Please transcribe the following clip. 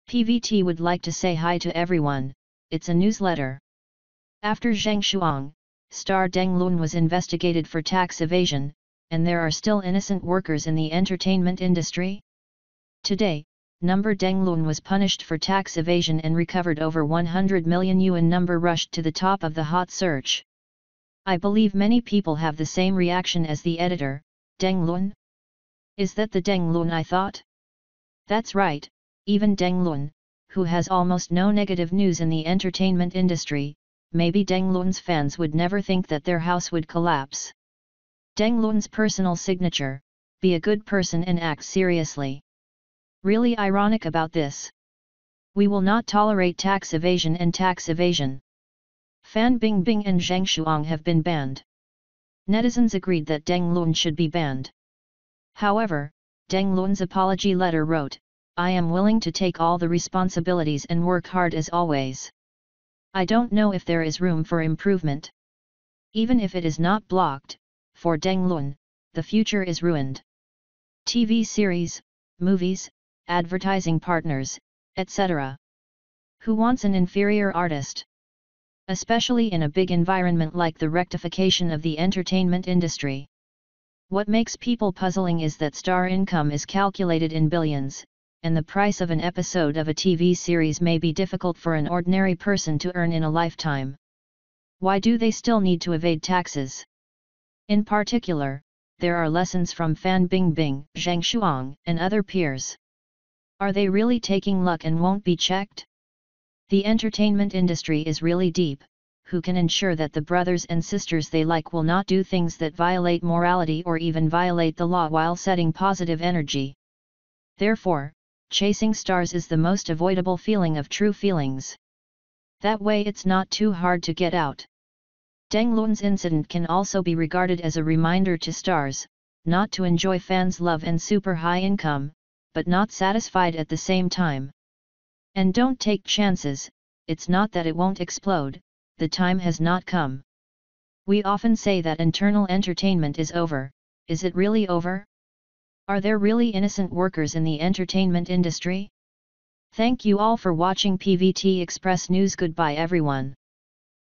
PVT would like to say hi to everyone, it's a newsletter. After Zheng Shuang, star Deng Lun was investigated for tax evasion, and there are still innocent workers in the entertainment industry? Today, Deng Lun was punished for tax evasion and recovered over 100 million yuan. Rushed to the top of the hot search. I believe many people have the same reaction as the editor. Deng Lun? Is that the Deng Lun I thought? That's right, even Deng Lun, who has almost no negative news in the entertainment industry. Maybe Deng Lun's fans would never think that their house would collapse. Deng Lun's personal signature: be a good person and act seriously. Really ironic about this. We will not tolerate tax evasion and tax evasion. Fan Bingbing and Zheng Shuang have been banned. Netizens agreed that Deng Lun should be banned. However, Deng Lun's apology letter wrote, "I am willing to take all the responsibilities and work hard as always. I don't know if there is room for improvement. Even if it is not blocked, for Deng Lun, the future is ruined. TV series, movies, advertising partners, etc. Who wants an inferior artist? Especially in a big environment like the rectification of the entertainment industry. What makes people puzzling is that star income is calculated in billions, and the price of an episode of a TV series may be difficult for an ordinary person to earn in a lifetime. Why do they still need to evade taxes? In particular, there are lessons from Fan Bingbing, Zheng Shuang, and other peers. Are they really taking luck and won't be checked? The entertainment industry is really deep. Who can ensure that the brothers and sisters they like will not do things that violate morality or even violate the law while setting positive energy? Therefore, chasing stars is the most avoidable feeling of true feelings. That way it's not too hard to get out. Deng Lun's incident can also be regarded as a reminder to stars, not to enjoy fans' love and super high income, but not satisfied at the same time. And don't take chances. It's not that it won't explode, the time has not come. We often say that internal entertainment is over. Is it really over? Are there really innocent workers in the entertainment industry? Thank you all for watching PVT Express News. Goodbye everyone.